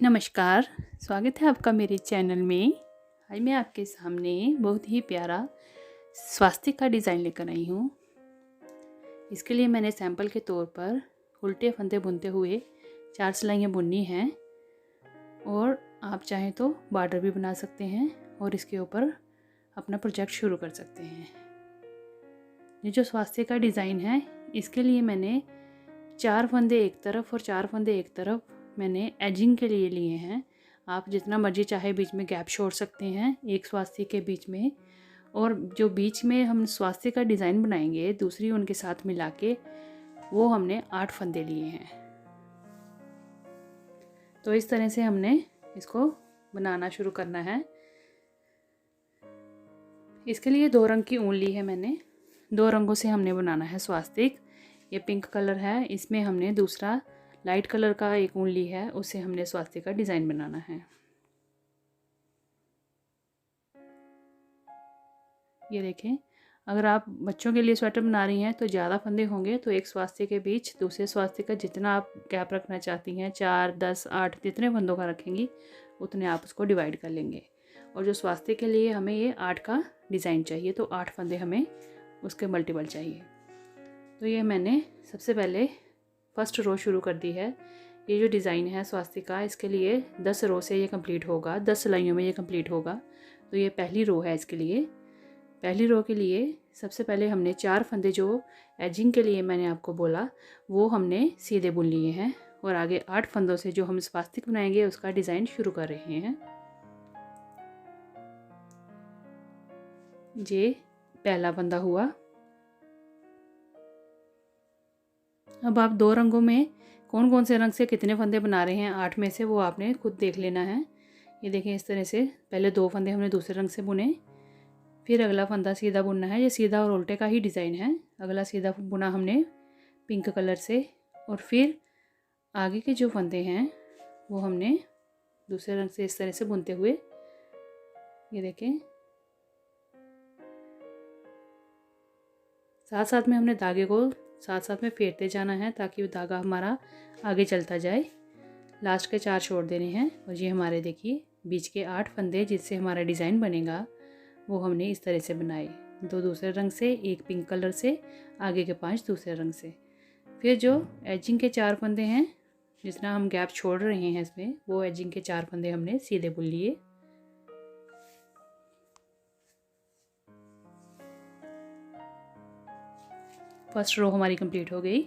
नमस्कार, स्वागत है आपका मेरे चैनल में। आज मैं आपके सामने बहुत ही प्यारा स्वास्तिक का डिज़ाइन लेकर आई हूँ। इसके लिए मैंने सैंपल के तौर पर उल्टे फंदे बुनते हुए 4 सिलाइयाँ बुननी हैं और आप चाहें तो बॉर्डर भी बना सकते हैं और इसके ऊपर अपना प्रोजेक्ट शुरू कर सकते हैं। ये जो स्वास्तिक का डिज़ाइन है, इसके लिए मैंने 4 फंदे एक तरफ और 4 फंदे एक तरफ मैंने एजिंग के लिए लिए हैं। आप जितना मर्जी चाहे बीच में गैप छोड़ सकते हैं एक स्वास्तिक के बीच में, और जो बीच में हम स्वास्तिक का डिज़ाइन बनाएंगे दूसरी उनके साथ मिला के, वो हमने 8 फंदे लिए हैं। तो इस तरह से हमने इसको बनाना शुरू करना है। इसके लिए 2 रंग की ऊन ली है मैंने। 2 रंगों से हमने बनाना है स्वास्तिक। ये पिंक कलर है, इसमें हमने दूसरा लाइट कलर का एक ऊन ली है, उससे हमने स्वास्तिक का डिज़ाइन बनाना है। ये देखें, अगर आप बच्चों के लिए स्वेटर बना रही हैं तो ज़्यादा फंदे होंगे, तो एक स्वास्तिक के बीच दूसरे स्वास्तिक का जितना आप गैप रखना चाहती हैं, 4, 10, 8 जितने फंदों का रखेंगी उतने आप उसको डिवाइड कर लेंगे। और जो स्वास्तिक के लिए हमें ये 8 का डिज़ाइन चाहिए, तो 8 फंदे हमें उसके मल्टीपल चाहिए। तो ये मैंने सबसे पहले फर्स्ट रो शुरू कर दी है। ये जो डिज़ाइन है स्वास्तिक का, इसके लिए 10 रो से ये कंप्लीट होगा, 10 सिलाइयों में ये कंप्लीट होगा। तो ये पहली रो है। इसके लिए पहली रो के लिए सबसे पहले हमने 4 फंदे जो एजिंग के लिए मैंने आपको बोला, वो हमने सीधे बुन लिए हैं और आगे 8 फंदों से जो हम स्वास्तिक बनाएंगे उसका डिज़ाइन शुरू कर रहे हैं। ये पहला फंदा हुआ। अब आप 2 रंगों में कौन कौन से रंग से कितने फंदे बना रहे हैं 8 में से, वो आपने खुद देख लेना है। ये देखें, इस तरह से पहले 2 फंदे हमने दूसरे रंग से बुने, फिर अगला फंदा सीधा बुनना है। ये सीधा और उल्टे का ही डिज़ाइन है। अगला सीधा बुना हमने पिंक कलर से, और फिर आगे के जो फंदे हैं वो हमने दूसरे रंग से इस तरह से बुनते हुए, ये देखें, साथ साथ में हमने धागे को साथ साथ में फेरते जाना है ताकि वो धागा हमारा आगे चलता जाए। लास्ट के 4 छोड़ देने हैं। और ये हमारे देखिए बीच के 8 फंदे जिससे हमारा डिज़ाइन बनेगा, वो हमने इस तरह से बनाए। 2 दूसरे रंग से, एक पिंक कलर से, आगे के 5 दूसरे रंग से। फिर जो एजिंग के 4 फंदे हैं, जितना हम गैप छोड़ रहे हैं इसमें, वो एजिंग के 4 फंदे हमने सीधे बुन लिए। फर्स्ट रो हमारी कंप्लीट हो गई।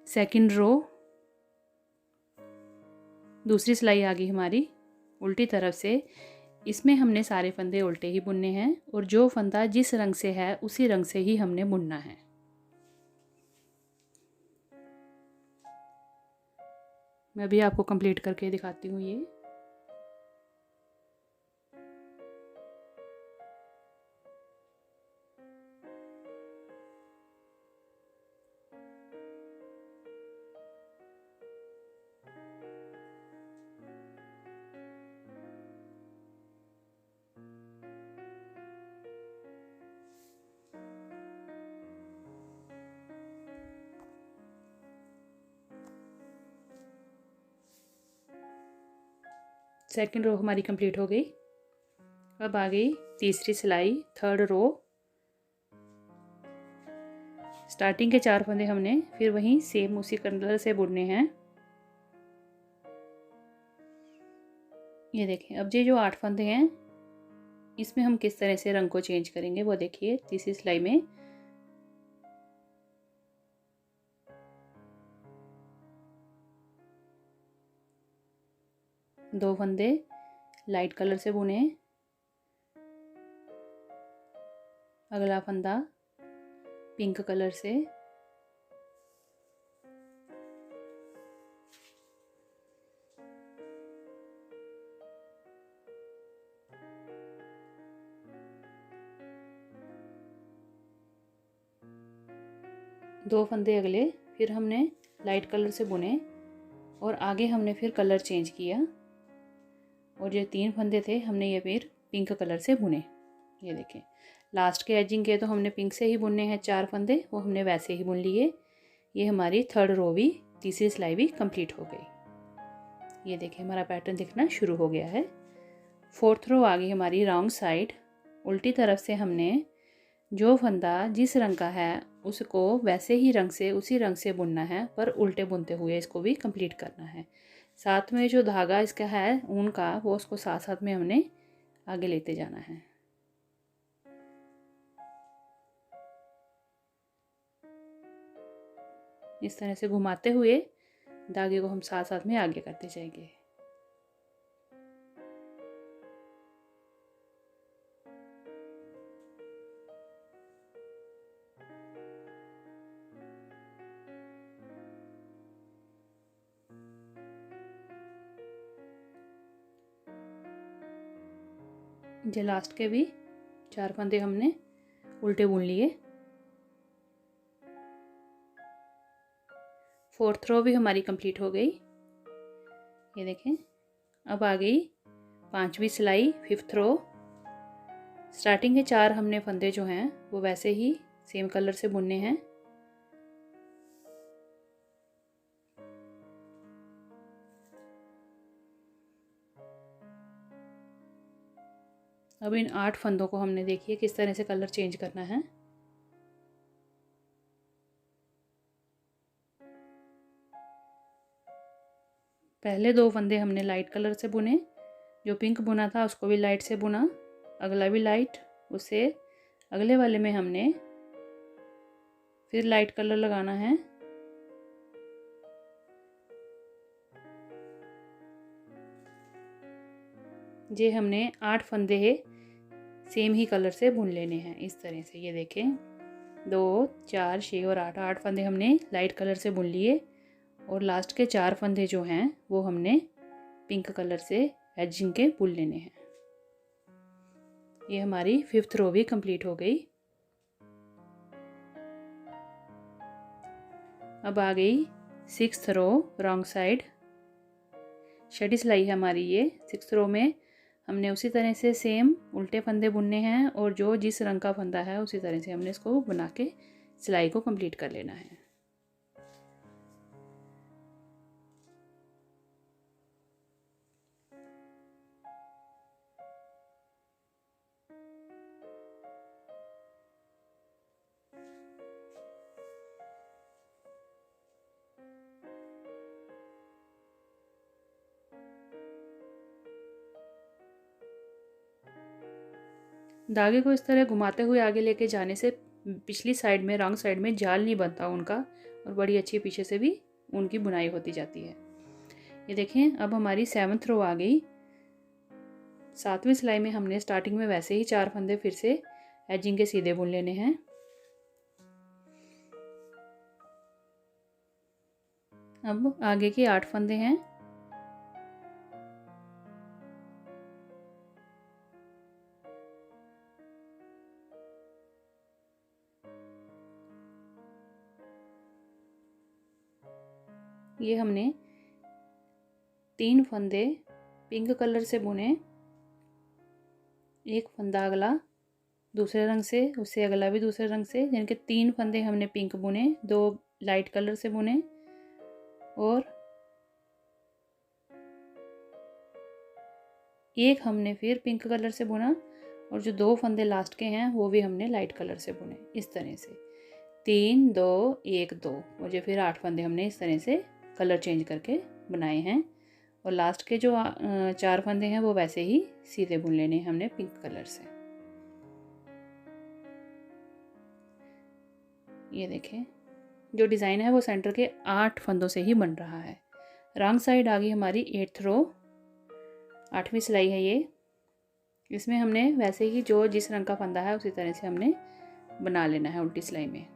सेकंड रो, दूसरी सिलाई आ गई हमारी उल्टी तरफ से। इसमें हमने सारे फंदे उल्टे ही बुनने हैं और जो फंदा जिस रंग से है उसी रंग से ही हमने बुनना है। मैं भी आपको कंप्लीट करके दिखाती हूँ। ये सेकंड रो हमारी कंप्लीट हो गई। अब आ गई तीसरी सिलाई, थर्ड रो। स्टार्टिंग के 4 फंदे हमने फिर वहीं सेम उसी कलर से बुनने हैं। ये देखें, अब ये जो 8 फंदे हैं इसमें हम किस तरह से रंग को चेंज करेंगे वो देखिए। तीसरी सिलाई में दो फंदे लाइट कलर से बुने, अगला फंदा पिंक कलर से, दो फंदे अगले फिर हमने लाइट कलर से बुने और आगे हमने फिर कलर चेंज किया, और जो 3 फंदे थे हमने ये फिर पिंक कलर से बुने। ये देखें, लास्ट के एजिंग के तो हमने पिंक से ही बुनने हैं 4 फंदे, वो हमने वैसे ही बुन लिए। ये हमारी थर्ड रो भी तीसरी सिलाई भी कंप्लीट हो गई। ये देखिए हमारा पैटर्न दिखना शुरू हो गया है। फोर्थ रो आ गई हमारी रॉन्ग साइड। उल्टी तरफ से हमने जो फंदा जिस रंग का है उसको वैसे ही रंग से उसी रंग से बुनना है, पर उल्टे बुनते हुए इसको भी कंप्लीट करना है। साथ में जो धागा इसका है ऊन का, वो उसको साथ साथ में हमने आगे लेते जाना है। इस तरह से घुमाते हुए धागे को हम साथ साथ में आगे करते जाएंगे। जो लास्ट के भी 4 फंदे हमने उल्टे बुन लिए। फोर्थ रो भी हमारी कंप्लीट हो गई। ये देखें अब आ गई 5वीं सिलाई, 5th रो। स्टार्टिंग के 4 हमने फंदे जो हैं वो वैसे ही सेम कलर से बुनने हैं। अब इन 8 फंदों को हमने देखिए किस तरह से कलर चेंज करना है। पहले 2 फंदे हमने लाइट कलर से बुने, जो पिंक बुना था उसको भी लाइट से बुना, अगला भी लाइट, उससे अगले वाले में हमने फिर लाइट कलर लगाना है। ये हमने 8 फंदे सेम ही कलर से बुन लेने हैं इस तरह से। ये देखें 2, 4, 6 और 8 फंदे हमने लाइट कलर से बुन लिए, और लास्ट के 4 फंदे जो हैं वो हमने पिंक कलर से एजिंग के बुन लेने हैं। ये हमारी 5th रो भी कंप्लीट हो गई। अब आ गई 6th रो रॉन्ग साइड। छठी सिलाई है हमारी ये। 6th रो में हमने उसी तरह से सेम उल्टे फंदे बुनने हैं, और जो जिस रंग का फंदा है उसी तरह से हमने इसको बना के सिलाई को कंप्लीट कर लेना है। धागे को इस तरह घुमाते हुए आगे लेके जाने से पिछली साइड में रॉन्ग साइड में जाल नहीं बनता उनका, और बड़ी अच्छी पीछे से भी उनकी बुनाई होती जाती है। ये देखें अब हमारी 7th रो आ गई। 7वीं सिलाई में हमने स्टार्टिंग में वैसे ही 4 फंदे फिर से एजिंग के सीधे बुन लेने हैं। अब आगे के 8 फंदे हैं। ये हमने 3 फंदे पिंक कलर से बुने, एक फंदा अगला दूसरे रंग से, उससे अगला भी दूसरे रंग से, यानी कि 3 फंदे हमने पिंक बुने, 2 लाइट कलर से बुने, और एक हमने फिर पिंक कलर से बुना, और जो 2 फंदे लास्ट के हैं वो भी हमने लाइट कलर से बुने। इस तरह से 3, 2, 1, 2, और जो फिर 8 फंदे हमने इस तरह से कलर चेंज करके बनाए हैं, और लास्ट के जो 4 फंदे हैं वो वैसे ही सीधे बुन लेने हैं हमने पिंक कलर से। ये देखें जो डिज़ाइन है वो सेंटर के 8 फंदों से ही बन रहा है। रॉन्ग साइड आ गई हमारी 8th रो, 8वीं सिलाई है ये। इसमें हमने वैसे ही जो जिस रंग का फंदा है उसी तरह से हमने बना लेना है उल्टी सिलाई में।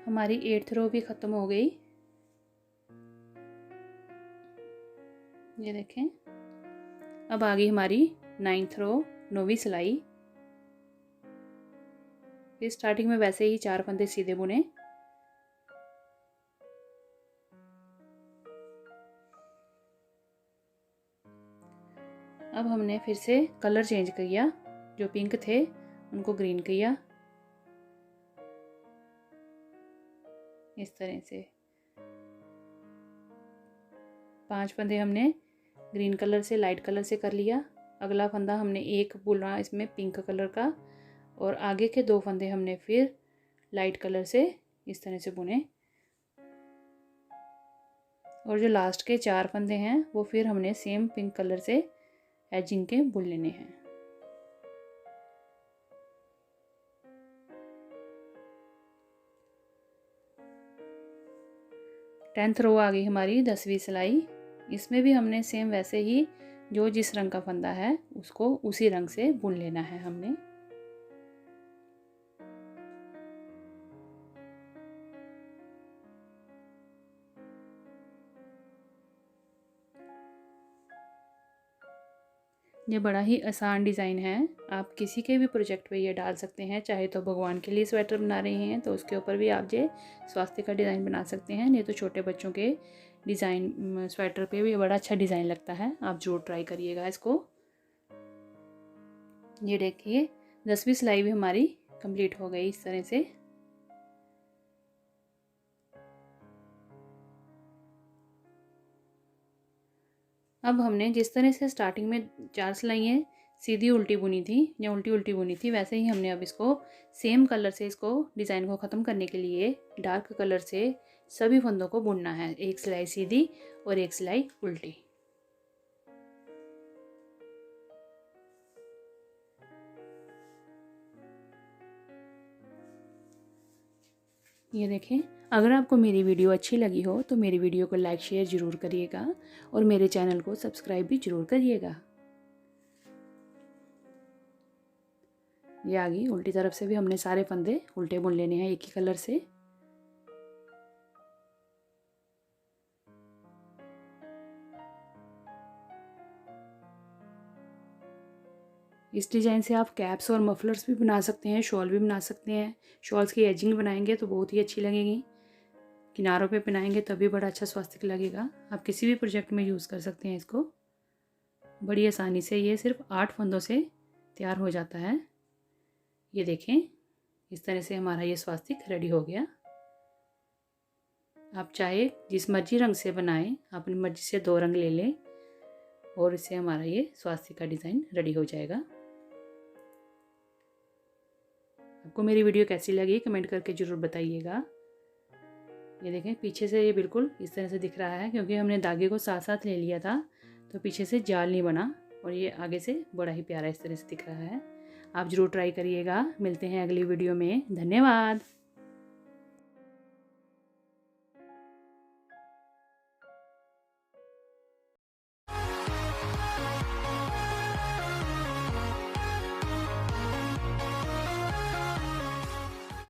हमारी 8th रो भी ख़त्म हो गई। ये देखें, अब आ गई हमारी 9th रो, 9वीं सिलाई। फिर स्टार्टिंग में वैसे ही 4 फंदे सीधे बुने। अब हमने फिर से कलर चेंज किया, जो पिंक थे उनको ग्रीन किया, इस तरह से 5 फंदे हमने ग्रीन कलर से, लाइट कलर से कर लिया। अगला फंदा हमने एक बुना इसमें पिंक कलर का, और आगे के 2 फंदे हमने फिर लाइट कलर से इस तरह से बुने, और जो लास्ट के 4 फंदे हैं वो फिर हमने सेम पिंक कलर से एजिंग के बुन लेने हैं। टेंथ रो आ गई हमारी 10वीं सिलाई। इसमें भी हमने सेम वैसे ही जो जिस रंग का फंदा है उसको उसी रंग से बुन लेना है हमने। ये बड़ा ही आसान डिज़ाइन है, आप किसी के भी प्रोजेक्ट पे ये डाल सकते हैं। चाहे तो भगवान के लिए स्वेटर बना रहे हैं तो उसके ऊपर भी आप ये स्वास्थ्य का डिज़ाइन बना सकते हैं, नहीं तो छोटे बच्चों के डिज़ाइन स्वेटर पे भी बड़ा अच्छा डिज़ाइन लगता है। आप जरूर ट्राई करिएगा इसको। ये देखिए 10वीं सिलाई भी हमारी कंप्लीट हो गई इस तरह से। अब हमने जिस तरह से स्टार्टिंग में 4 सिलाइयाँ सीधी उल्टी बुनी थी या उल्टी उल्टी बुनी थी, वैसे ही हमने अब इसको सेम कलर से, इसको डिज़ाइन को ख़त्म करने के लिए डार्क कलर से सभी फंदों को बुनना है। एक सिलाई सीधी और एक सिलाई उल्टी। ये देखें, अगर आपको मेरी वीडियो अच्छी लगी हो तो मेरी वीडियो को लाइक शेयर ज़रूर करिएगा और मेरे चैनल को सब्सक्राइब भी ज़रूर करिएगा। ये आ गई उल्टी तरफ से भी हमने सारे फंदे उल्टे बुन लेने हैं एक ही कलर से। इस डिज़ाइन से आप कैप्स और मफलर्स भी बना सकते हैं, शॉल भी बना सकते हैं। शॉल्स की एजिंग बनाएंगे तो बहुत ही अच्छी लगेगी, किनारों पे पहनाएंगे तभी बड़ा अच्छा स्वास्थ्य लगेगा। आप किसी भी प्रोजेक्ट में यूज़ कर सकते हैं इसको, बड़ी आसानी से। ये सिर्फ 8 फंदों से तैयार हो जाता है। ये देखें, इस तरह से हमारा ये स्वास्तिक रेडी हो गया। आप चाहे जिस मर्जी रंग से बनाएं, अपनी मर्जी से 2 रंग ले लें और इससे हमारा ये स्वास्तिक का डिज़ाइन रेडी हो जाएगा। आपको मेरी वीडियो कैसी लगी कमेंट करके ज़रूर बताइएगा। ये देखें, पीछे से ये बिल्कुल इस तरह से दिख रहा है, क्योंकि हमने धागे को साथ साथ ले लिया था तो पीछे से जाल नहीं बना, और ये आगे से बड़ा ही प्यारा इस तरह से दिख रहा है। आप ज़रूर ट्राई करिएगा। मिलते हैं अगली वीडियो में। धन्यवाद।